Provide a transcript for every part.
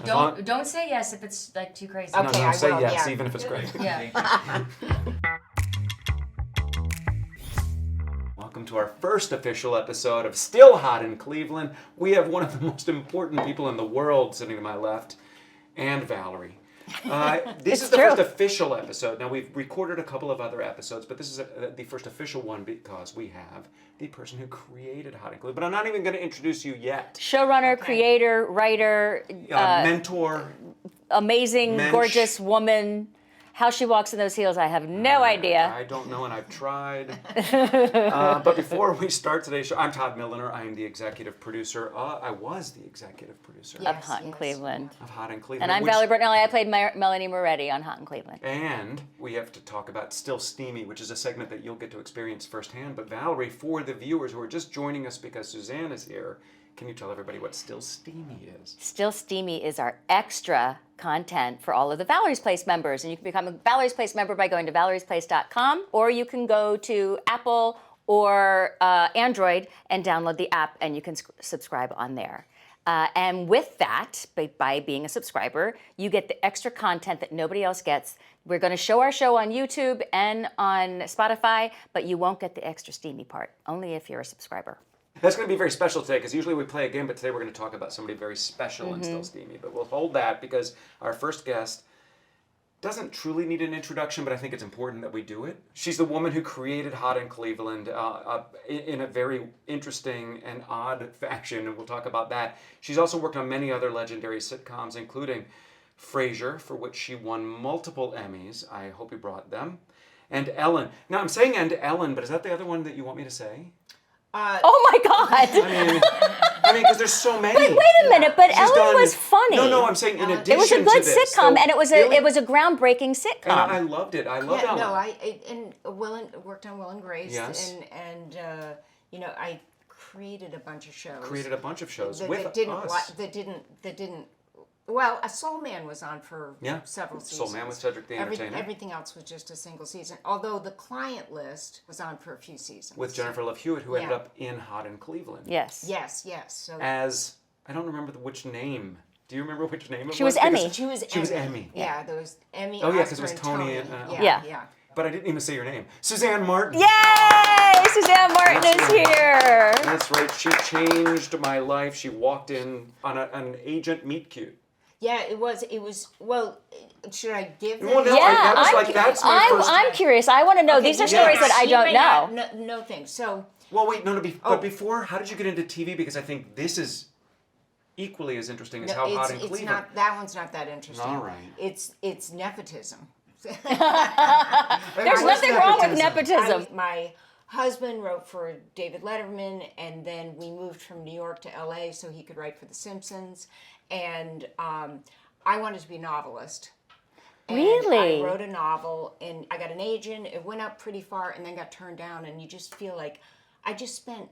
Don't say yes if it's like too crazy. Okay, no, I say will, yes, yeah. even if it's great. Yeah. Welcome to our first official episode of Still Hot in Cleveland. We have one of the most important people in the world sitting to my left, and Valerie. This is the first official episode. Now, we've recorded a couple of other episodes, but this is the first official one because we have the person who created Hot in Cleveland. But I'm not even going to introduce you yet. Showrunner, creator, writer, Mentor. amazing, gorgeous woman. How she walks in those heels, I have no idea. I don't know, and I've tried. But before we start today's show, I'm Todd Milliner. I am the executive producer. I was the executive producer Of Hot in Cleveland. of Hot in Cleveland. And I'm Valerie Bertinelli. I played Melanie Moretti on Hot in Cleveland. And we have to talk about Still Steamy, which is a segment that you'll get to experience firsthand. But Valerie, for the viewers who are just joining us because Suzanne is here, can you tell everybody what Still Steamy is? Still Steamy is our extra content for all of the Valerie's Place members. And you can become a Valerie's Place member by going to valeriesplace.com, or you can go to Apple or Android and download the app, and you can subscribe on there. And with that, by being a subscriber, you get the extra content that nobody else gets. We're going to show our show on YouTube and on Spotify, but you won't get the extra steamy part, only if you're a subscriber. That's going to be very special today because usually we play a game, but today we're going to talk about somebody very special and Still Steamy. But we'll hold that because our first guest doesn't truly need an introduction, but I think it's important that we do it. She's the woman who created Hot in Cleveland in a very interesting and odd fashion, and we'll talk about that. She's also worked on many other legendary sitcoms, including Frasier, for which she won multiple Emmys. I hope you brought them. And Ellen. Now, I'm saying and Ellen, but is that the other one that you want me to say? Oh my God! I mean, because there's so many. But wait a minute, but Ellen was funny. No, I'm saying in addition It was a to good this. sitcom, So and it was really- a groundbreaking sitcom. And I loved it. I loved Ellen. Worked on Will and Grace, Yes. and I created a bunch of shows. Created a bunch of shows that, with that didn't us. that didn't. Well, a Soul Man was on for several seasons. Soul Man with Cedric the Entertainer. Everything else was just a single season. Although the Client List was on for a few seasons. With Jennifer Love Hewitt, who ended up in Hot in Cleveland. Yes. Yes. So As, I don't remember which name. Do you remember which name it was? She was Emmy. she was Emmy. Yeah, there was Emmy. Oh, yeah, 'cause it Oscar, was and Tony and, yeah. But I didn't even say your name. Suzanne Martin. Yay! Suzanne Martin That's is right. here. That's right. She changed my life. She walked in on an agent meet cute. Yeah, it was. Well, should I give them? Well, no, that's my first. I'm curious. I want to know. These are stories that I don't know. No thanks. So. Well, wait, but before, how did you get into TV? Because I think this is equally as interesting as Hot in Cleveland. Not, that one's not that interesting. All right. It's nepotism. There's nothing wrong with nepotism. My husband wrote for David Letterman, and then we moved from New York to LA so he could write for The Simpsons. And I wanted to be a novelist. And Really? I wrote a novel, and I got an agent. It went up pretty far, and then got turned down. And you just feel like I just spent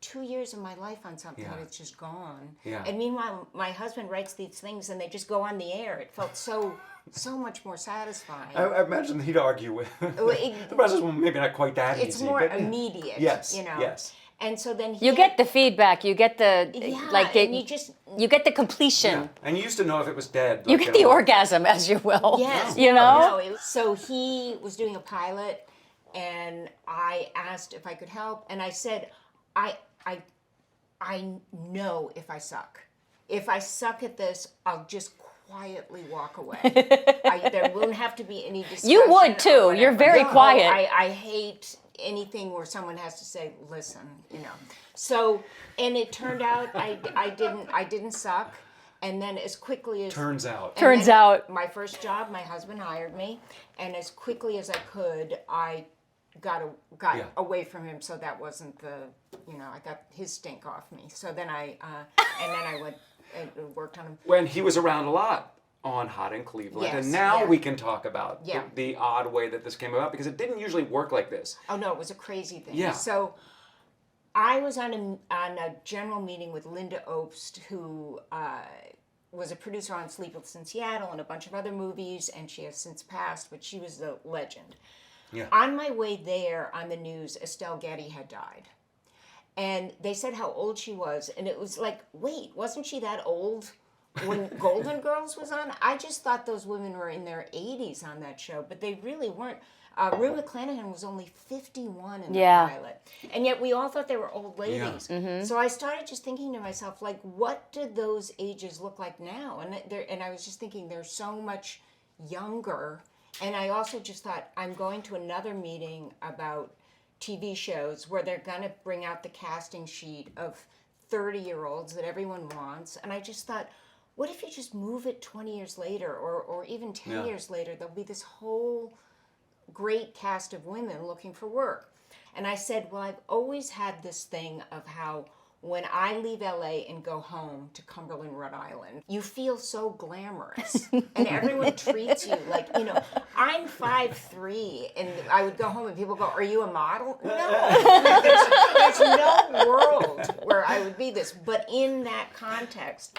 2 years of my life on something and it's just gone. Yeah. And meanwhile, my husband writes these things, and they just go on the air. It felt so much more satisfying. I imagine he'd argue with. The process was maybe not quite that easy. It's more immediate. Yes. Yes. And so then You get the feedback. You get the and you get the completion. Yeah. And you used to know if it was dead. You get the orgasm, as you will. Yes. You know? So he was doing a pilot, and I asked if I could help, and I said, I know if I suck. If I suck at this, I'll just quietly walk away. There won't have to be any discussion. You would too. You're very quiet. I hate anything where someone has to say, listen, So, and it turned out I didn't suck. And then as quickly as... Turns out. My first job, my husband hired me. And as quickly as I could, I got away from him. So that wasn't I got his stink off me. So then I went and worked on him. When he was around a lot on Hot in Cleveland. Yes, and now we can talk about Yeah. the odd way that this came about, because it didn't usually work like this. Oh, no, it was a crazy thing. Yeah. So I was on a general meeting with Linda Obst, who was a producer on Sleepless in Seattle and a bunch of other movies, and she has since passed, but she was the legend. Yeah. On my way there, on the news, Estelle Getty had died. And they said how old she was, and it was like, wait, wasn't she that old when Golden Girls was on, I just thought those women were in their 80s on that show, but they really weren't. Rue McClanahan was only 51 in the pilot. And yet we all thought they were old ladies. Mm-hmm. So I started just thinking to myself, like, what do those ages look like now? And I was just thinking they're so much younger. And I also just thought, I'm going to another meeting about TV shows where they're going to bring out the casting sheet of 30-year-olds that everyone wants. And I just thought, what if you just move it 20 years later or even 10 years later? There'll be this whole great cast of women looking for work. And I said, well, I've always had this thing of how when I leave LA and go home to Cumberland, Rhode Island, you feel so glamorous. And everyone treats you like, I'm 5'3", and I would go home and people go, are you a model? No. There's no world where I would be this, but in that context.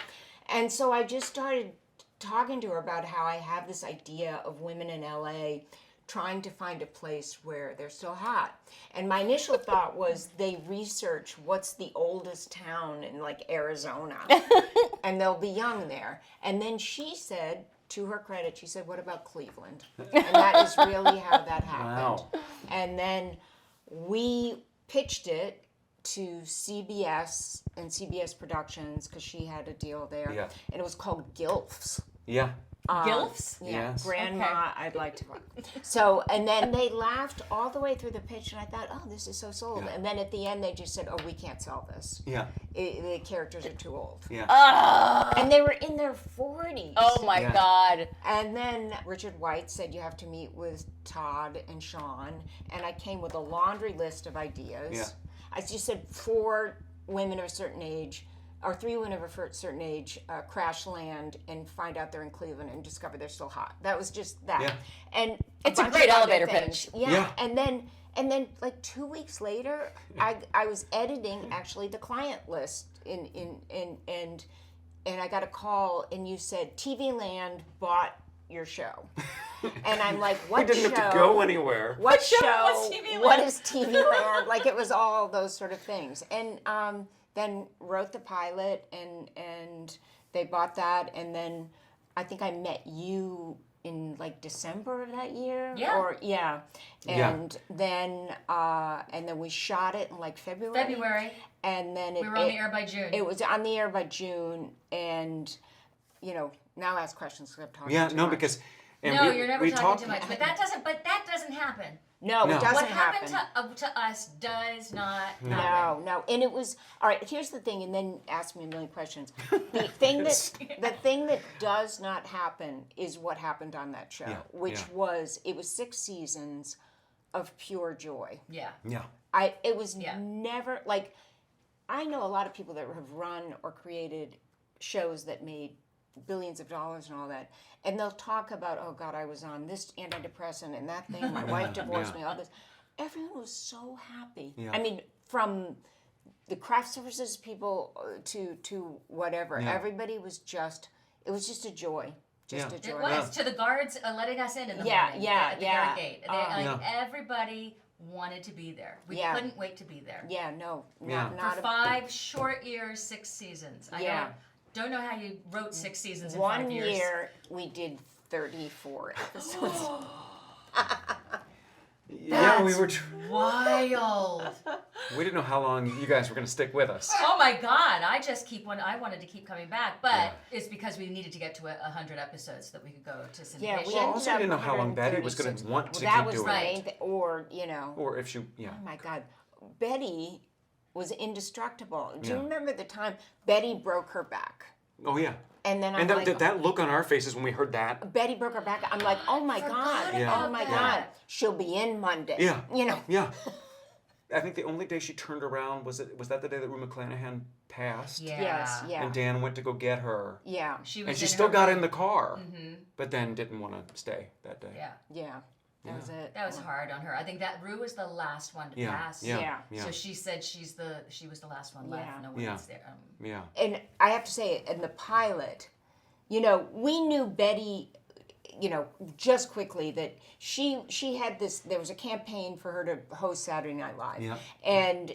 And so I just started talking to her about how I have this idea of women in LA trying to find a place where they're so hot. And my initial thought was they research what's the oldest town in like Arizona and they'll be young there. And then she said, to her credit, she said, what about Cleveland? And that is really how that happened. Wow. And then we pitched it to CBS and CBS Productions because she had a deal there. Yeah. And it was called GILFs. Yeah. Gilfs? Yeah, Yes. Grandma, Okay. I'd like to fuck. So, and then they laughed all the way through the pitch, and I thought, oh, this is so sold. Yeah. And then at the end, they just said, oh, we can't sell this. Yeah. The characters are too old. Yeah. And they were in their 40s. Oh my Yeah. God. And then Richard White said, you have to meet with Todd and Sean. And I came with a laundry list of ideas. Yeah. I just said 4 women of a certain age, or 3 women of a certain age, crash land and find out they're in Cleveland and discover they're still hot. That was just that. Yeah. And It's a bunch great of other elevator things. pitch. Yeah. Yeah. And then like 2 weeks later, I was editing actually the client list and I got a call and you said TV Land bought your show. And I'm like, what We didn't show? have to go anywhere. What show show? was TV What Land? is TV Land? Like it was all those sort of things. And then wrote the pilot and they bought that. And then I think I met you in like December of that year. Yeah. Or yeah. And then we shot it in like February. February. And then We were on the air by June. It was on the air by June, and now ask questions because I'm talking Yeah, too no, much. because and No, we, you're never we talking talked, too much. But that doesn't happen. No, No. it doesn't What happen. happened to us does not happen. No, and it was all right. Here's the thing, and then ask me a million questions. The thing that does not happen is what happened on that show, Yeah, which yeah. was 6 seasons of pure joy. Yeah. Yeah. It was Yeah. never like. I know a lot of people that have run or created shows that made billions of dollars and all that, and they'll talk about, oh God, I was on this antidepressant and that thing, my wife divorced me, all this. Everyone was so happy. Yeah. I mean, from the craft services people to whatever, Yeah. everybody was just, it was just a joy. Just Yeah. a joy. It was to the guards letting us in the Yeah, morning. yeah, at the yeah. guard gate. Yeah. Everybody wanted to be there. We Yeah. couldn't wait to be there. Yeah, no, Yeah. not For 5 short years, 6 seasons. I Yeah. don't know how you wrote 6 seasons in one 5 years. year we did 34 episodes. Yeah, we were. Wild. We didn't know how long you guys were going to stick with us. Oh my God! I wanted to keep coming back, but Yeah. it's because we needed to get to 100 episodes so that we could go to syndication. Yeah, we Well, ended also up didn't know how long Betty was going 136. to want to That keep was doing the it. main thing, or Or if she, yeah. oh my God, Betty was indestructible. Do you Yeah. remember the time Betty broke her back? Oh, yeah. And then I'm And like, that look on our faces when we heard that. Betty broke her back. I'm like, oh my God, Yeah. oh my about God, that. she'll be in Monday. Yeah. You know. Yeah. I think the only day she turned around was that the day that Rue McClanahan passed? Yeah. Yes. Yeah. And Dan went to go get her. Yeah. She was And she in still her got room. in the car, Mhm. but then didn't want to stay that day. Yeah. Yeah. That was it. That was hard on her. I think that Rue was the last one to Yeah. pass. Yeah. Yeah. Yeah. So she said she was the last one left. Yeah. No one Yeah. was there. Yeah. And I have to say, in the pilot, we knew Betty, just quickly that she had this. There was a campaign for her to host Saturday Night Live, Yeah. and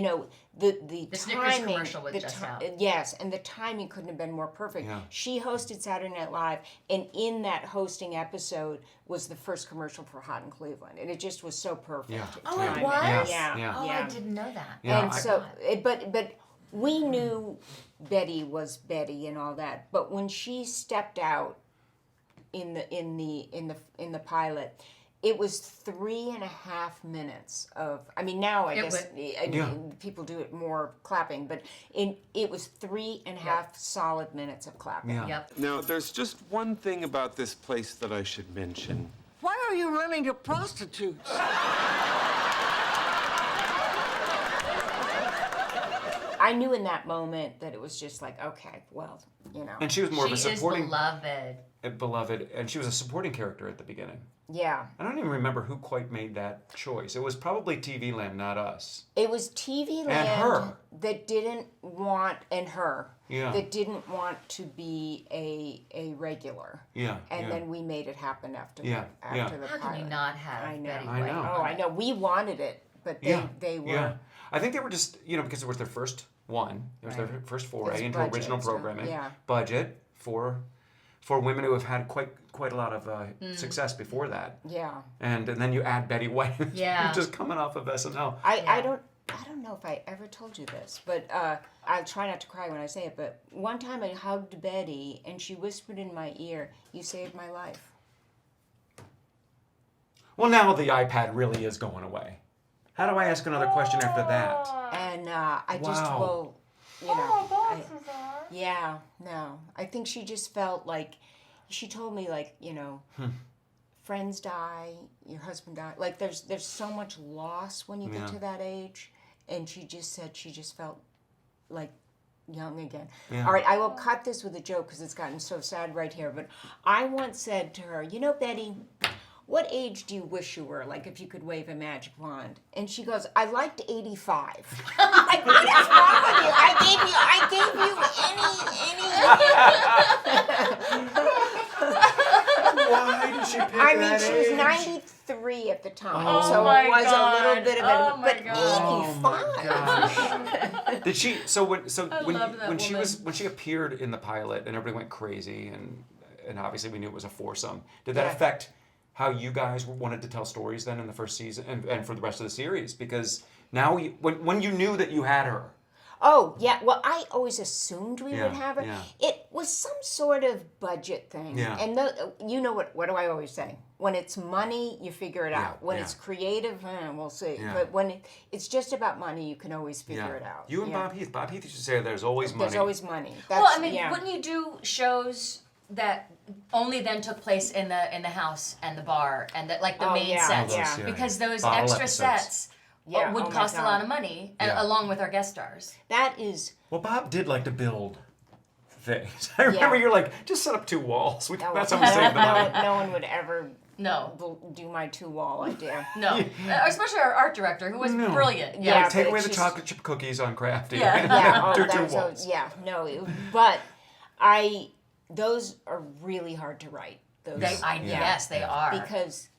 the The Snickers timing, commercial was just out. Yes, and the timing couldn't have been more perfect. Yeah. She hosted Saturday Night Live, and in that hosting episode was the first commercial for Hot in Cleveland, and it just was so perfect. Yeah. Oh, it Yeah. was? Yeah. Yeah. Oh, Yeah. I didn't know that. Yeah, And I- so, but we knew Betty was Betty and all that. But when she stepped out in the pilot, it was 3.5 minutes of. I mean, now I guess people do it more clapping, but it was 3.5 solid minutes of clapping. Yeah. Yep. Now, there's just one thing about this place that I should mention. Why are you running to prostitutes? I knew in that moment that it was just like, okay, well, And she was more of a She is supporting beloved. and she was a supporting character at the beginning. yeah. I don't even remember who quite made that choice. It was probably TV Land, not us. It was TV Land her. that didn't want, Yeah. that didn't want to be a regular. Yeah. And yeah. then we made it happen after Yeah, the yeah. pilot. How can you not have I know. Betty I White? know. Oh, I know. We wanted it, but they were. Yeah. I think they were just, because it was their first one. It was their first foray It's into budget, original so, programming. yeah. Budget for women who have had quite a lot of success before that. Yeah. And then you add Betty White, Yeah. who's just coming off of SNL. I don't know if I ever told you this, but I'll try not to cry when I say it. But one time I hugged Betty, and she whispered in my ear, "You saved my life." Well, now the iPad really is going away. How do I ask another question after that? And I just, Wow. well, yeah, no. I think she just felt like, she told me, like, friends die, your husband died. Like, there's so much loss when you get to that age. And she just said she just felt like young again. Yeah. All right, I will cut this with a joke because it's gotten so sad right here. But I once said to her, Betty, what age do you wish you were? Like, if you could wave a magic wand. And she goes, I liked 85. I'm like, what is wrong with you? I gave you any. Why did she pick I mean, she was 93 at the time, Oh so my it was God. a little bit of Oh a, my but God. 85. Did she? So when love that when she appeared in the pilot and everybody went crazy and obviously we knew it was a foursome. Did that Yeah. affect how you guys wanted to tell stories then in the first season and for the rest of the series? Because now when you knew that you had her. Oh, yeah. Well, I always assumed we Yeah, would have her. yeah. It was some sort of budget thing. Yeah. And what do I always say? When it's money, you figure it Yeah, out. When yeah. it's creative, we'll see. Yeah. But when it's just about money, you can always figure it out. You and Yeah. Bob Heath. Bob Heath used to say there's always money. There's always money. Well, I mean, yeah. wouldn't you do shows that only then took place in the house and the bar and the main yeah, sets? yeah. Because those Bottle extra episodes. sets Yeah, would oh my cost a God. lot of money, Yeah. along with our guest stars. That is. Well, Bob did like to build things. I remember you're like, just set up 2 walls. That's how we save the money. No one would ever No, do my 2-wall idea. no. Especially our art director, who was No. brilliant. Yeah, Like, take but away it's the just- chocolate chip cookies on Crafty. Yeah. Yeah, Do 2 that's walls. but those are really hard to write. Those, Yes, they are. because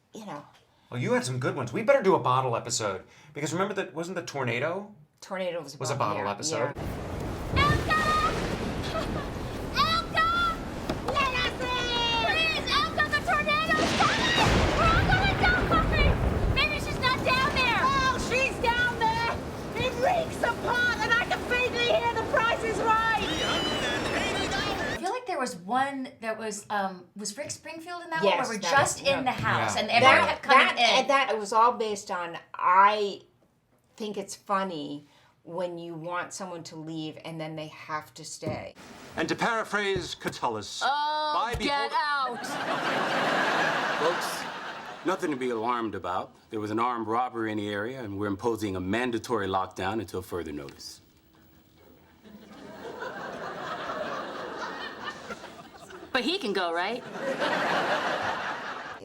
Well, you had some good ones. We better do a bottle episode because remember that wasn't the tornado tornado was a bottle yeah, episode. yeah. I feel like there was one that was Rick Springfield in that Yes, one where we're that just was- in the yeah. house Yeah. and everyone Yeah. kept coming in. That was all based on. I think it's funny when you want someone to leave and then they have to stay. And to paraphrase Catullus, Get out! Folks, nothing to be alarmed about. There was an armed robbery in the area, and we're imposing a mandatory lockdown until further notice. But he can go, right?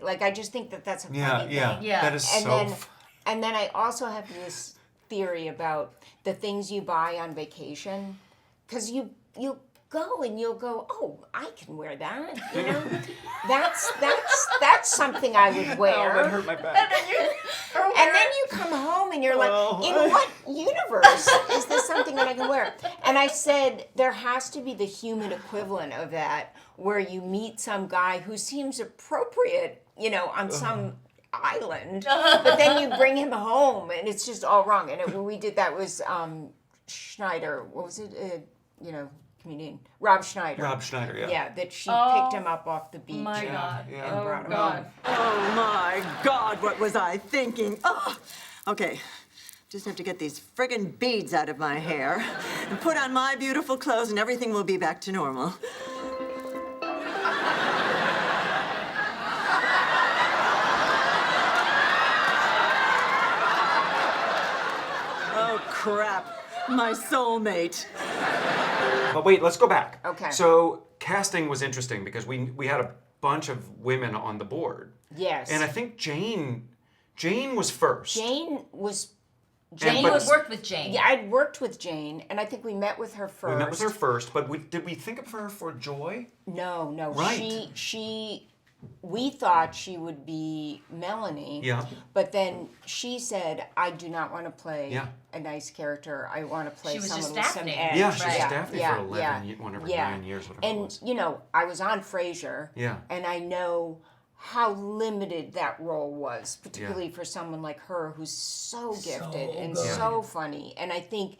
Like, I just think that's a funny Yeah, thing. yeah, Yeah. That is And so. then, and then I also have this theory about the things you buy on vacation, because you go and you'll go, oh, I can wear that. You know, that's something I would wear. Oh, that hurt my back. And then you come home and you're like, in what universe is this something that I can wear? And I said, there has to be the human equivalent of that, where you meet some guy who seems appropriate, you know, on some island, but then you bring him home and it's just all wrong. And when we did that was Schneider, what was it, you know, comedian, Rob Schneider. Rob Schneider, yeah. Yeah, that she picked him up off the beach. My God. And brought him home. Oh my God, what was I thinking? Oh, okay. Just have to get these friggin' beads out of my hair and put on my beautiful clothes and everything will be back to normal. Oh, crap. My soulmate. But wait, let's go back. Okay. So casting was interesting because we had a bunch of women on the board. Yes. And I think Jane was first. Jane You had worked with Jane. Yeah, I'd worked with Jane, and I think we met with her first. We met with her first, but did we think of her for Joy? No. Right. We thought she would be Melanie. Yeah. But then she said, I do not want to play Yeah. a nice character. I want to play She was someone just with some Daphne. edge. Yeah, she was Right. Daphne for 9 years, whatever it And, was. you know, I was on Frasier. Yeah. And I know how limited that role was, particularly for someone like her who's so gifted and so funny. And I think,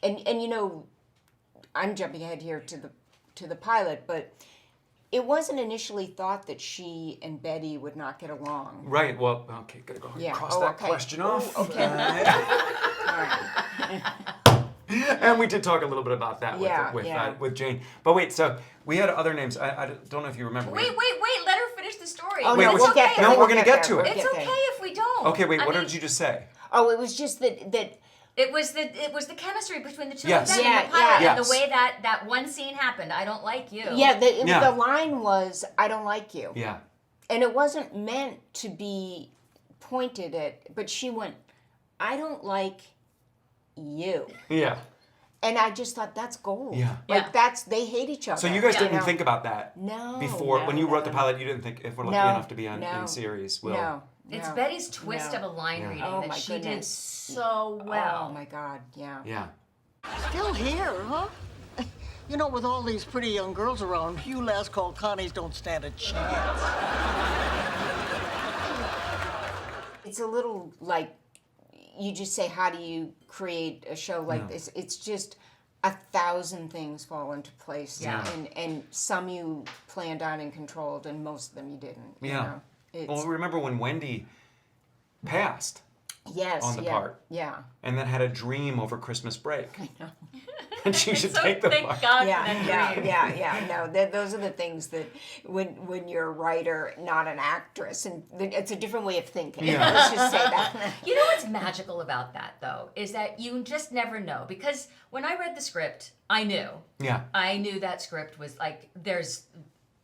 and you know, I'm jumping ahead here to the pilot, but it wasn't initially thought that she and Betty would not get along. Right, well, okay, gotta go ahead and cross that question off. Okay. All right. And we did talk a little bit about that with Jane. But wait, so we had other names. I don't know if you remember. Wait, let her finish the story. Oh, Wait, no, wait, we'll get there. no, We'll we're gonna get to there. it. It's We'll get okay there. if we don't. Okay, wait, I what mean, did you just say? Oh, it was just that It was the chemistry between the two Yes. of them Yeah, in the pilot, and yes. the way that one scene happened. I don't like you. the line was, I don't like you. Yeah. And it wasn't meant to be pointed at, but she went, I don't like you. Yeah. And I just thought, that's gold. Yeah. Like, they hate each other. So you guys Yeah. didn't think about that No. before, no, when you wrote the no. pilot, you didn't think if we're lucky No, enough to be in no, series, we'll... No. It's no, Betty's twist no. of a line reading Oh, that my she did goodness. so well. Oh, my God, yeah. Yeah. Still here, huh? You know, with all these pretty young girls around, you last call Connies don't stand a chance. It's a little like, you just say, how do you create a show like this? It's just 1,000 things fall into place. Yeah. And some you planned on and controlled, and most of them you didn't. You Yeah. know? It's, Well, remember when Wendie passed yes, on the yeah, part? Yeah. And then had a dream over Christmas break. I know. And she should So take the thank part. God Yeah, for that yeah, dream. yeah. No, those are the things that when you're a writer, not an actress, and it's a different way of thinking. Yeah. Let's just say that. You know what's magical about that, though, is that you just never know. Because when I read the script, I knew. Yeah. I knew that script was like,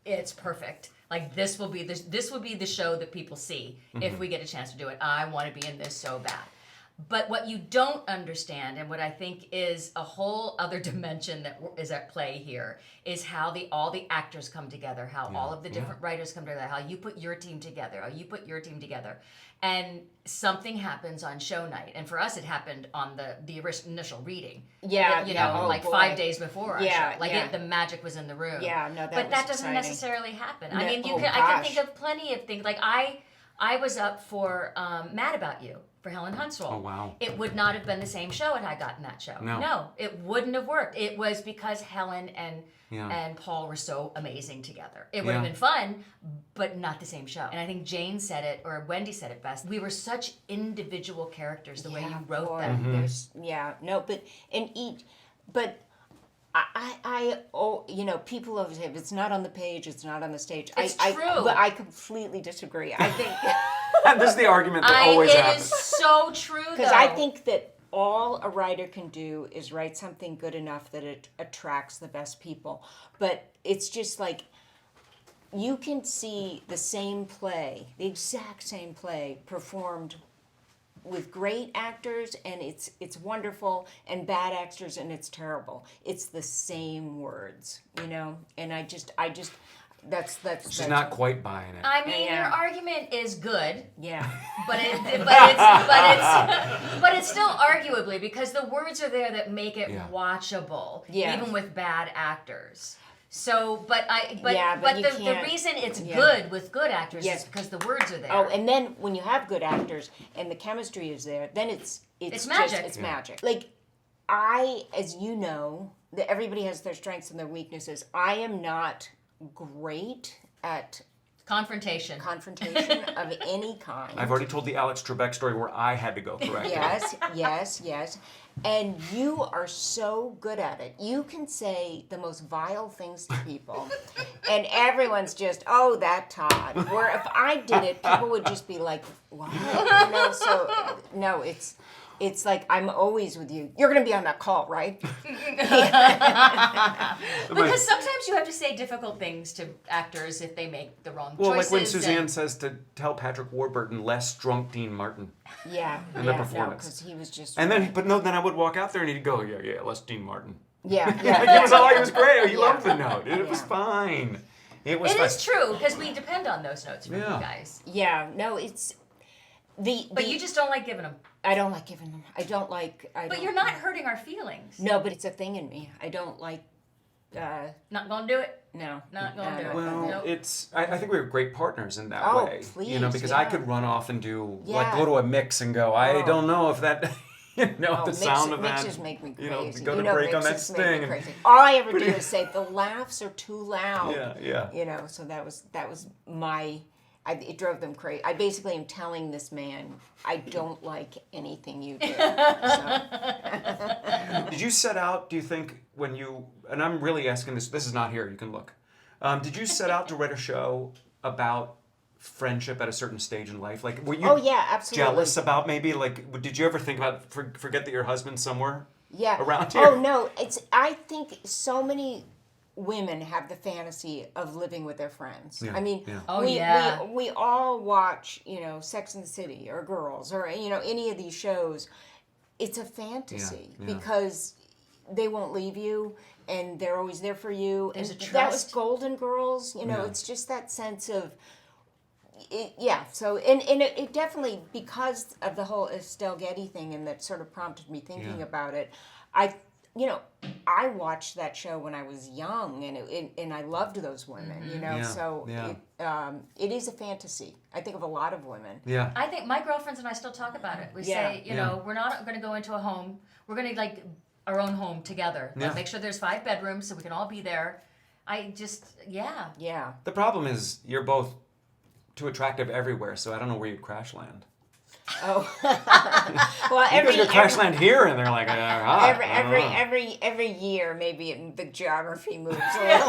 it's perfect. Like this will be the show that people see if we get a chance to do it. I want to be in this so bad. But what you don't understand, and what I think is a whole other dimension that is at play here, is how all the actors come together, how all of the different writers come together, how you put your team together, and something happens on show night. And for us, it happened on the initial reading. Yeah, you yeah. know, Oh, like boy. 5 days before our Yeah, show. Like yeah. the magic was in the room. Yeah, no, that But was that doesn't exciting. necessarily happen. No, I mean, I can gosh. think of plenty of things. Like I was up for Mad About You for Helen Hunsrol. Oh, wow. It would not have been the same show had I gotten that show. No. It wouldn't have worked. It was because Helen and Paul were so amazing together. It would have Yeah. been fun, but not the same show. And I think Jane said it, or Wendie said it best. We were such individual characters the way you wrote boy, them. There's, but I you know, people always say, if it's not on the page, it's not on the stage. It's I, true. But I completely disagree. I think, This is the argument that always it happens. is so true, though. because I think that all a writer can do is write something good enough that it attracts the best people. But it's just like, you can see the same play, the exact same play, performed with great actors and it's wonderful, and bad actors and it's terrible. It's the same words, you know. And I just that's She's not quite buying it. I mean, Yeah. your argument is good, yeah. but it's still arguably, because the words are there that make it Yeah. watchable, Yeah. even with bad actors. So, but Yeah, but you the can't- reason it's yeah. good with good actors Yes. is because the words are there. Oh, and then when you have good actors and the chemistry is there, then it's magic. It's magic. Like as you know, that everybody has their strengths and their weaknesses. I am not great at Confrontation. confrontation of any kind. I've already told the Alex Trebek story where I had to go correct it. Yes. And you are so good at it. You can say the most vile things to people, and everyone's just, oh, that Todd. Where if I did it, people would just be like, what? You know, so, no, it's like, I'm always with you. You're going to be on that call, right? Because sometimes you have to say difficult things to actors if they make the wrong Well, choices. like when Suzanne and- says to tell Patrick Warburton, less drunk Dean Martin. Yeah. In the performance. because he was just. And then, then I would walk out there and he'd go, yeah, less Dean Martin. Yeah. He was great. He Yeah. loved the note. It was Yeah. fine. It was It fine. is true, because we depend on those notes from Yeah. you guys. Yeah, no, it's. But you just don't like giving them. I don't like giving them. I don't like. But you're not hurting our feelings. No, but it's a thing in me. I don't like. Not gonna do it. No. Not gonna do it. Well, Nope. it's. I think we were great partners in that Oh, way. please, Because I yeah. could run off and do Yeah. go to a mix and go. I Oh. don't know if that. The sound of that. Mixes make me crazy. Go to break on that mixes make me sting. and- crazy. All I ever do is say the laughs are too loud. Yeah. You know, so that was my. It drove them crazy. I basically am telling this man, I don't like anything you do. So, Did you set out? Do you think when you? And I'm really asking this. This is not here. You can look. Did you set out to write a show about friendship at a certain stage in life? Like, were you? oh yeah, absolutely. Jealous about maybe did you ever think about forget that your husband's somewhere Yeah. around here? Oh no, I think so many women have the fantasy of living with their friends. Yeah, I mean, yeah. Oh, yeah. we all watch, Sex and the City or Girls or any of these shows. It's a fantasy Yeah, yeah. because they won't leave you and they're always there for you. There's and a that was trust. Golden Girls. Yeah. It's just that sense of. So it definitely, because of the whole Estelle Getty thing, and that sort of prompted me thinking Yeah. about it. I watched that show when I was young, and I loved those women. Yeah, So yeah. it is a fantasy. I think of a lot of women. Yeah. I think my girlfriends and I still talk about it. We Yeah. say, we're not going to go into a home. We're going to our own home together. Yeah. Make sure there's 5 bedrooms so we can all be there. Yeah. The problem is you're both too attractive everywhere, so I don't know where you'd crash land. Oh. Well, You crash land here, and they're like, hot. every year, maybe the geography moves a little.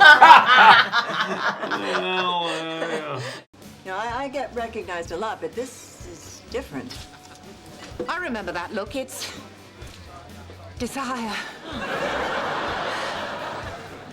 I get recognized a lot, but this is different. I remember that look. It's desire.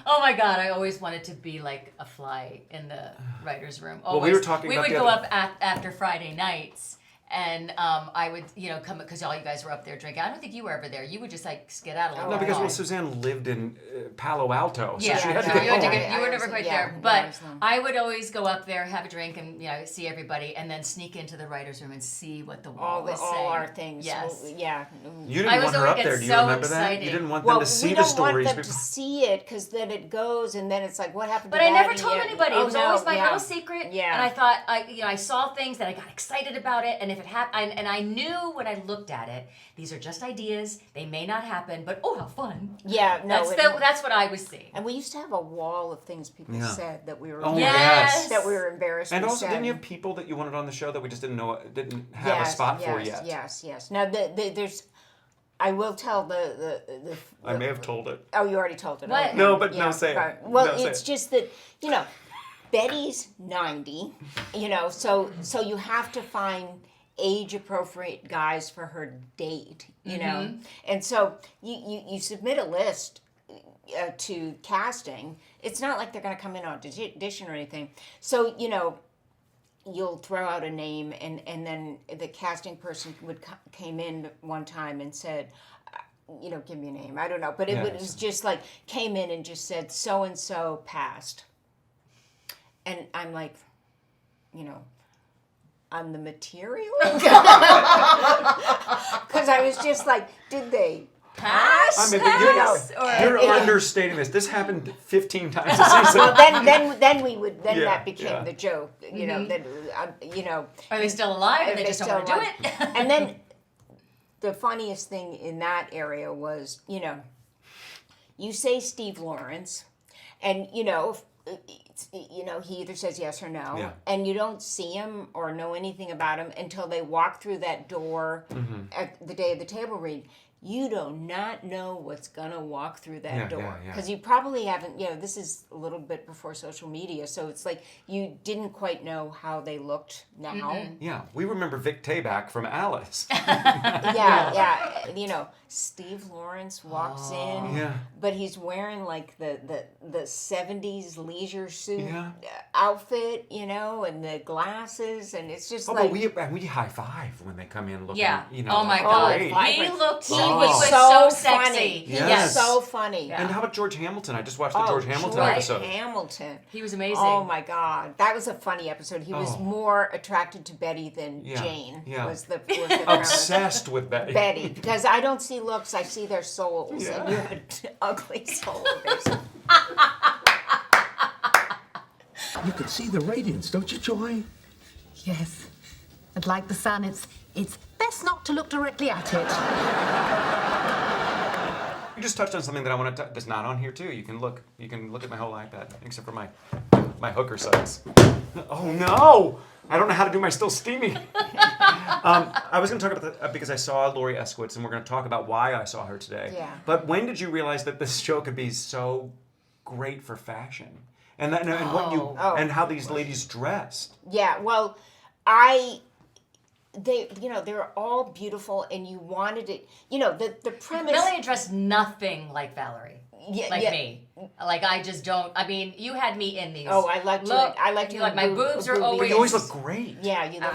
Oh my God! I always wanted to be like a fly in the writer's room. Well, we Always. were talking We about would the go other- up after Friday nights, and I would, come because all you guys were up there drinking. I don't think you were ever there. You would just skedaddle. No, because Oh. Suzanne lived in Palo Alto, so Yeah, she had to no, go you, had to home. go, you were never quite there. no, But I was not. I would always go up there, have a drink, and see everybody, and then sneak into the writer's room and see what the wall was saying. all our things. Yes. Well, yeah. You I didn't was want her always up get there. Do you so remember that? excited. You didn't want Well, them to see we the don't stories. want them to see it because then it goes and then it's like, what happened? But to I that? never And told yet- anybody. Oh, It was no, always my yeah. little secret. Yeah. And I thought, I saw things that I got excited about it, and if it happened, and I knew when I looked at it, these are just ideas. They may not happen, but oh, how fun! Yeah, no. That's what I was seeing. And we used to have a wall of things people Yeah. said that we were Oh, Yes. that we were embarrassed. And we also, said. didn't you have people that you wanted on the show that we just didn't have a spot for yet? Yes. Now there's. I will tell the I may have told it. Oh, you already told it. What? Okay. No, but no, say it. Right. Well, No, say it's it. just that Betty's 90. So you have to find age appropriate guys for her date. And so you submit a list to casting. It's not like they're going to come in on audition or anything. So you'll throw out a name, and then the casting person came in one time and said, give me a name. I don't know, but it was just like came in and just said so and so passed, and I'm like, I'm the material, because I was just like, did they pass? I mean, you're understating this. This happened 15 times a season. Well, then that became the joke. Are they still alive? And they just don't want to do it. And then the funniest thing in that area was, you say Steve Lawrence, and he either says yes or no, and you don't see him or know anything about him until they walk through that door at the day of the table read. You do not know what's gonna walk through that door, because you probably haven't. This is a little bit before social media, so it's like you didn't quite know how they looked now. Mm-hmm. Yeah, we remember Vic Tayback from Alice. Steve Lawrence walks in, but he's wearing like the 70s leisure suit outfit, and the glasses, and it's just but we high five when they come in looking. Yeah. Oh my God. Great. He was so funny. sexy. Yes. So funny. And how about George Hamilton? I just watched the George Hamilton episode. Hamilton. He was amazing. Oh my God, that was a funny episode. He was more attracted to Betty than Jane. Was the obsessed with Betty. Betty, because I don't see looks, I see their souls, and you had an ugly soul. You can see the radiance, don't you, Joy? Yes. And like the sun, it's best not to look directly at it. You just touched on something that I want to that's not on here too. You can look at my whole iPad, except for my hooker sites. Oh no! I don't know how to do my still steamy. I was going to talk about that because I saw Laurie Eskowitz, and we're going to talk about why I saw her today. Yeah. But when did you realize that this show could be so great for fashion, and how these ladies dressed? Yeah. Well, they're all beautiful, and you wanted it. The premise. Melanie dressed nothing like Valerie. Me. Like, I just don't. I mean, you had me in these. Oh, I liked it. I liked you. Like, my boobs are always. But you always look great. Yeah, you look.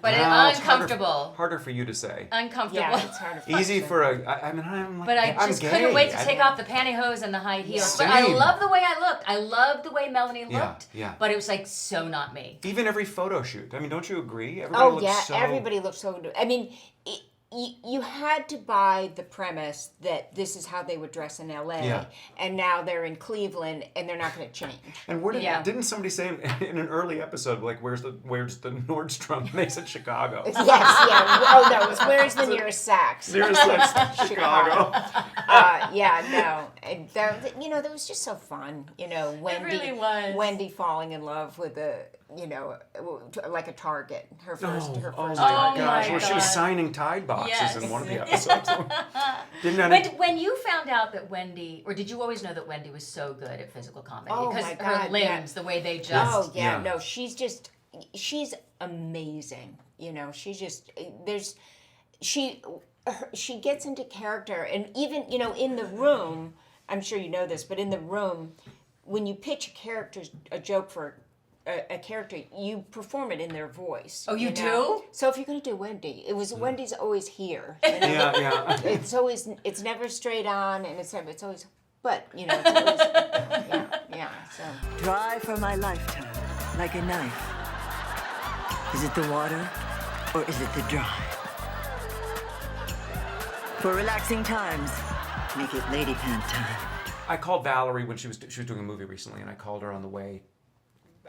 But it's uncomfortable. Harder for you to say. Uncomfortable. Yeah, it's harder. Easy for I'm like. But I just couldn't wait to take off the pantyhose and the high heels. But I love the way I looked. I love the way Melanie looked. Yeah. But it was like so not me. Even every photo shoot. I mean, don't you agree? Everybody looks so good. I mean. You had to buy the premise that this is how they would dress in LA, and now they're in Cleveland, and they're not going to change. And didn't somebody say in an early episode, like, where's the Nordstrom? And they said Chicago. Yes, yeah. Oh no, it's where's the nearest Saks? Nearest Saks, Chicago. And that was just so fun. Wendy. It really was. Wendy falling in love with like a Target. Her first. Oh Target. my gosh! Well, she was signing Tide boxes in one of the episodes. When you found out that Wendie, or did you always know that Wendie was so good at physical comedy? Oh because my God, her limbs, the way they just. Oh yeah, no, she's amazing. She gets into character, and even in the room, I'm sure you know this, but in the room, when you pitch a joke for a character, you perform it in their voice. Oh, you do? So if you're going to do Wendie, Wendie's always here. Yeah. It's never straight on, and it's always, but it's always, so. Dry for my lifetime, like a knife. Is it the water, or is it the dry? For relaxing times, make it lady pant time. I called Valerie when she was doing a movie recently, and I called her on the way.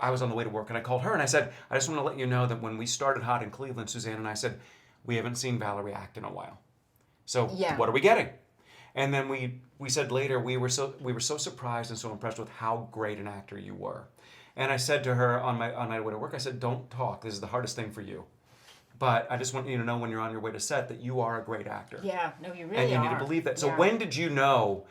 I was on the way to work, and I called her, and I said, I just want to let you know that when we started Hot in Cleveland, Suzanne and I said, we haven't seen Valerie act in a while. So what are we getting? And then we said later, we were so surprised and so impressed with how great an actor you were. And I said to her on my way to work, I said, don't talk. This is the hardest thing for you. But I just want you to know when you're on your way to set that you are a great actor. Yeah, no, you really are. And you are. need to believe that. So when did you know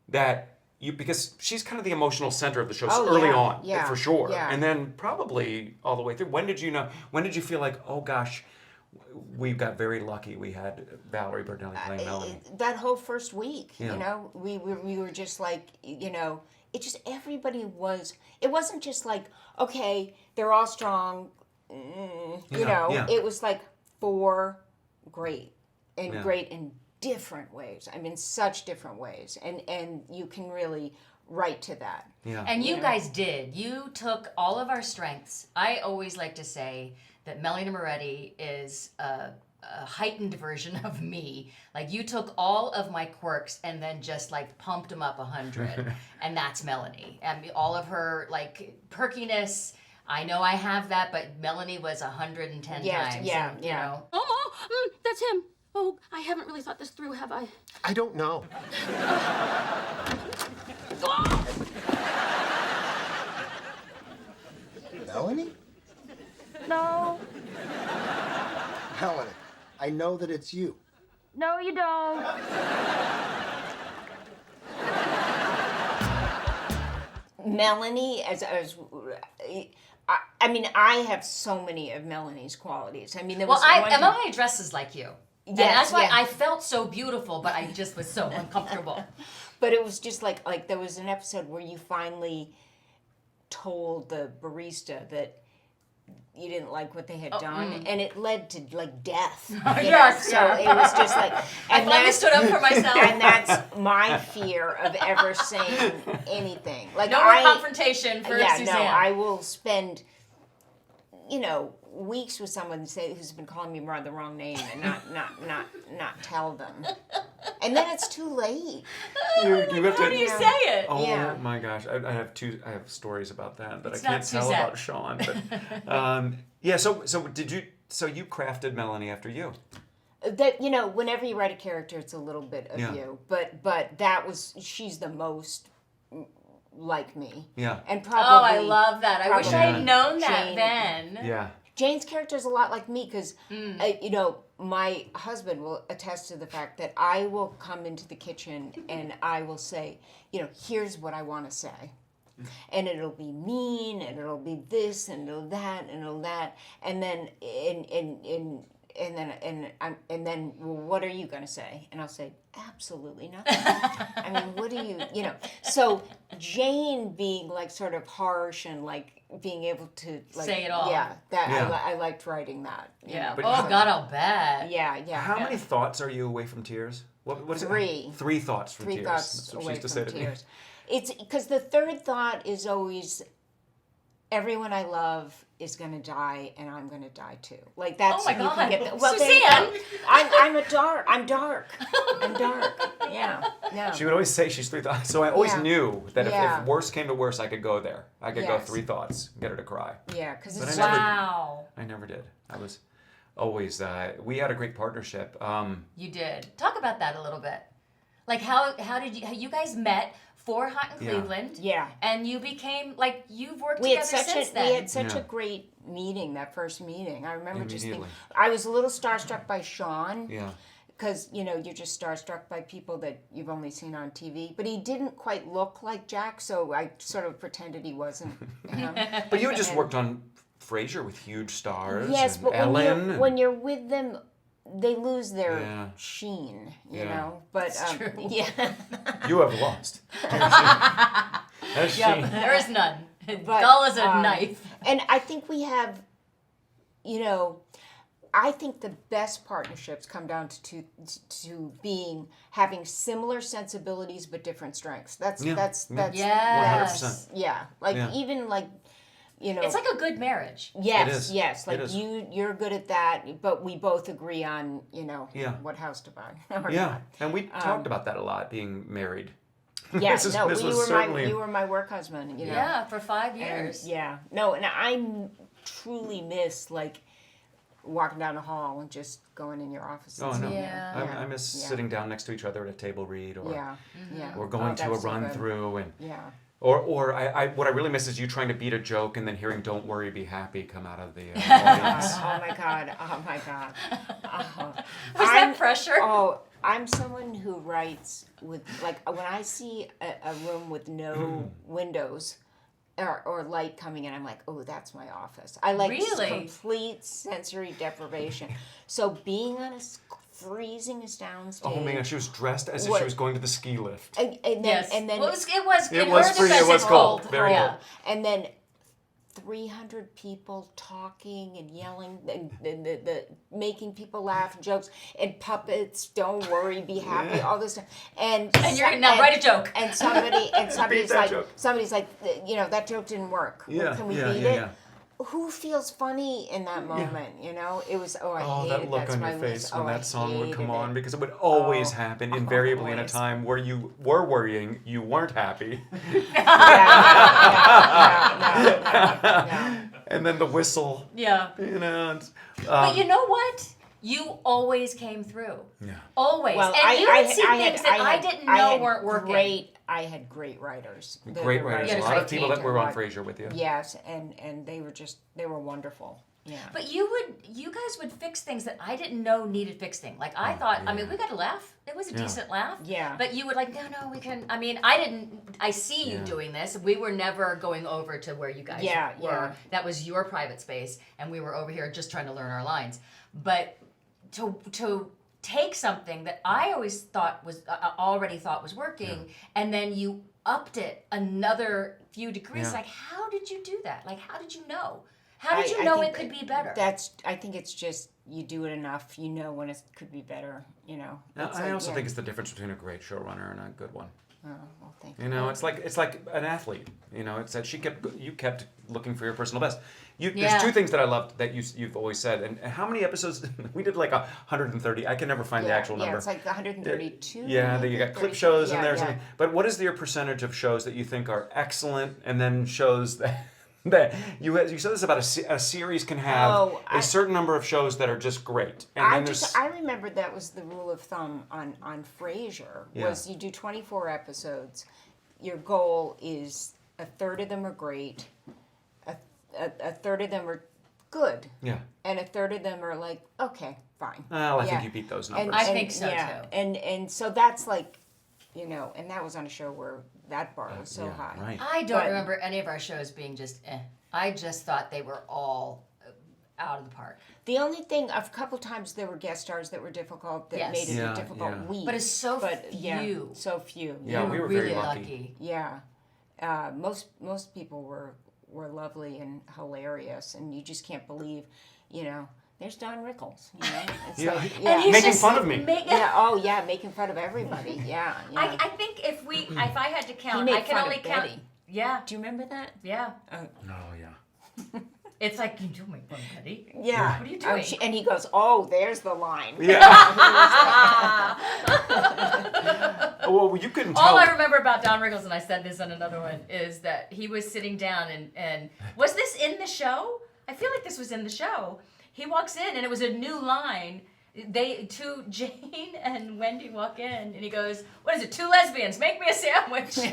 that because she's kind of the emotional center of the show early on, for sure. Yeah. And then probably all the way through. When did you know? When did you feel like, oh gosh, we got very lucky we had Valerie Bertinelli playing Melanie? That whole first week, we were just like, it just everybody was. It wasn't just like, okay, they're all strong, you know. yeah. It was like 4 great and Yeah. great in different ways. I mean, such different ways, and you can really write to that. Yeah. And you guys did. You took all of our strengths. I always like to say that Melanie Moretti is a heightened version of me. Like, you took all of my quirks and then just like pumped them up 100, and that's Melanie. And all of her like perkiness. I know I have that, but Melanie was 110 Yes, times. yeah, and, yeah. You know, Oh, that's him. Oh, I haven't really thought this through, have I? I don't know. Melanie? No, Melanie, I know that it's you. no, you don't. Melanie, I mean, I have so many of Melanie's qualities. I mean, there was one time- Melanie dresses like you. And Yes, that's why yeah. I felt so beautiful, but I just was so uncomfortable. But it was just like there was an episode where you finally told the barista that you didn't like what they had done, and it led to like death. You know? Yes, so yeah. it was just like, I and finally that's stood up for myself. and that's my fear of ever saying anything. Like No more confrontation for yeah, Suzanne. no, I will spend, weeks with someone who's been calling me by the wrong name and not tell them, and then it's too late. You have to. How do you say it? Oh Yeah. my gosh, I have stories about that, but It's I can't not tell Suzette. about Sean. But yeah, so you crafted Melanie after you? That whenever you write a character, it's a little bit of Yeah. you, but she's the most like me. Yeah. And probably. Oh, I love that. I wish I probably had known that Jane- then. Yeah. Jane's character is a lot like me because, my husband will attest to the fact that I will come into the kitchen and I will say, here's what I want to say. And it'll be mean, and it'll be this, and it'll that, and it'll that, and then and then well, what are you gonna say? And I'll say absolutely nothing. I mean, what do you So Jane being like sort of harsh and like being able to like Say it all. Yeah, that Yeah. I liked writing that. you Yeah. know. But Oh, God, I'll bet. Yeah. How many thoughts are you away from tears? What is it? 3. 3 thoughts from 3 tears. thoughts That's what she away used to from say to me. tears. It's because the third thought is always everyone I love is gonna die, and I'm gonna die too. Like that's Oh my you can God. get there you Suzanne! go. I'm dark. I'm dark. Yeah. No. She would always say she's 3 thoughts. So I always Yeah. knew that Yeah. if worse came to worse, I could go there. I could go Yes. 3 thoughts, get her to cry. Yeah, because But it's I never- Wow. I never did. I was always. We had a great partnership. You did. Talk about that a little bit. Like how did you guys met for Hot in Yeah. Cleveland? Yeah. And you became like you've worked we had together such since a then. we had such Yeah. a great meeting that first meeting. I remember just thinking Immediately. I was a little starstruck by Sean. Yeah. Because you're just starstruck by people that you've only seen on TV. But he didn't quite look like Jack, so I sort of pretended he wasn't him. But you had just worked on Frasier with huge stars. Yes, and but Ellen. when you're with them, they lose their Yeah. sheen, you Yeah. know. But true. yeah, You have lost. Has she? Yeah, there is none. But, Dull as a knife. and I think we have, I think the best partnerships come down to having similar sensibilities but different strengths. That's Yeah. that's Yeah. Yes. 100%. yeah. Like Yeah. even like It's like a good marriage. Yes, It is. yes. Like It is. you're good at that, but we both agree on, Yeah. what house to buy. or Yeah, not. and we talked about that a lot, being married. Yes, This no, was you were certainly- you were my work husband. Yeah, for 5 And, years. yeah. No, and I truly miss like walking down the hall and just going in your office. Oh, and no. sitting Yeah. there. I miss Yeah. sitting down next to each other at a table read, or Yeah, yeah. or going Oh, to a that's so run good. through, and Yeah. or I what I really miss is you trying to beat a joke and then hearing "Don't worry, be happy" come out of the audience. Oh my god. Oh my god. Oh. Was that pressure? Oh, I'm someone who writes with like when I see a room with no windows, or light coming in, I'm like, oh, that's my office. I like Really? complete sensory deprivation. So being on a freezing is downstage. Oh man, she was dressed as if she was going to the ski lift. And then, Yes. and then Well, it was It in was her free, defense, it was it's cold. Very Yeah. cold. and then 300 people talking and yelling and the making people laugh and jokes and puppets, don't worry, be happy, all this stuff. And you're now write a joke. And somebody's that like, joke. that joke didn't work. Yeah, Can we yeah, beat yeah, it? yeah. Who feels funny in that moment? It was I hated that look that's on my your least- face when I that song would come hated on, it. because it would always happen invariably in a always. time where you were worrying, you weren't happy, No. and then the whistle. Yeah. And, But you know what? You always came through. Yeah. Always. Well, and you would see I things that I didn't know weren't working. I had great writers. Great writers. A lot of people that were on Frasier. Frasier with you. Yes, and they were wonderful. Yeah. But you guys would fix things that I didn't know needed fixing. Like I thought, I mean, we got a laugh. It was a decent laugh. Yeah. But you would like, no, we can. I mean, I see you doing this. We were never going over to where you guys were. Yeah. That was your private space, and we were over here just trying to learn our lines. But to take something that I always thought was already thought was working, and then you upped it another few degrees. Like, how did you do that? Like, how did you know? How did you know it could be better? I think it's just you do it enough, you know when it could be better. I also think it's the difference between a great showrunner and a good one. Oh, well, thank you. It's like an athlete. It's that you kept looking for your personal best. There's Yeah. two things that I loved that you've always said. And how many episodes? We did like 130. I can never find the actual number. Yeah, it's like 132. Yeah, you got clip shows in there. Yeah. Something. But what is your percentage of shows that you think are excellent, and then shows that you said this about a series can have a certain number of shows that are just great, and then I remembered that was the rule of thumb on Frasier was you do 24 episodes. Your goal is a third of them are great, a third of them are good, and a third of them are like okay, fine. Well, I think you beat those numbers. I think so too. And so that's like, and that was on a show where that bar was so high. Right. I don't remember any of our shows being just I just thought they were all out of the park. The only thing, a couple times there were guest stars that were difficult that made it a difficult week. But it's so few. Yeah, so few. Yeah, we were really very lucky. Yeah. Most people were lovely and hilarious, and you just can't believe, there's Don Rickles. It's like, And he's making just fun of me. Making fun of everybody. Yeah. I think if I had to count, He made I can fun only of count. Betty. Yeah. Do you remember that? Yeah. Oh yeah. It's like, you don't make fun of Betty. Yeah. What are you doing? And he goes, oh, there's the line. Yeah. Well, you couldn't tell. All I remember about Don Rickles, and I said this on another one, is that he was sitting down and was this in the show? I feel like this was in the show. He walks in and it was a new line. Jane and Wendie walk in and he goes, what is it, 2 lesbians, make me a sandwich. He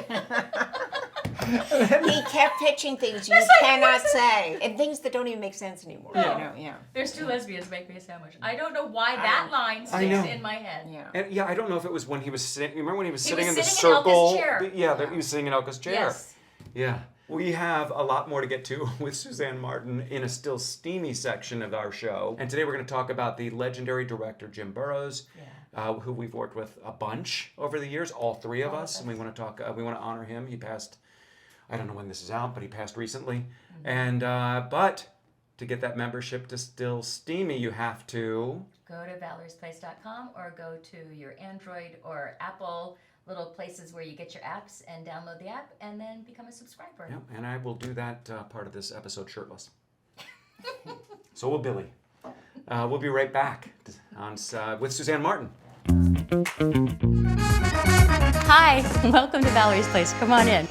kept pitching things you cannot say, and things that don't even make sense anymore. No. There's 2 lesbians, make me a sandwich. I don't know why that line sticks in my head. Yeah. And I don't know if it was when he was sitting. Remember when he was sitting in the sitting in circle? Elka's chair. Yeah, he was sitting in Elka's chair. Yes. Yeah. We have a lot more to get to with Suzanne Martin in a still steamy section of our show. And today we're going to talk about the legendary director Jim Burrows, who we've worked with a bunch over the years, all 3 of us. And we want to talk. We want to honor him. He passed. I don't know when this is out, but he passed recently. Mm-hmm. And but to get that membership to Still Steamy, you have to go to valeriesplace.com or go to your Android or Apple little places where you get your apps and download the app and then become a subscriber. Yeah, and I will do that part of this episode shirtless. So will Billy. We'll be right back with Suzanne Martin. Hi, welcome to Valerie's Place. Come on in.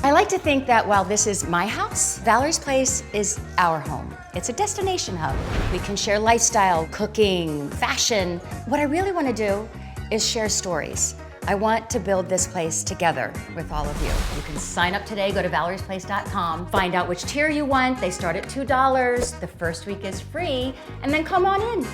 I like to think that while this is my house, Valerie's Place is our home. It's a destination hub. We can share lifestyle, cooking, fashion. What I really want to do is share stories. I want to build this place together with all of you. You can sign up today, go to valeriesplace.com, find out which tier you want. They start at $2. The first week is free, and then come on in.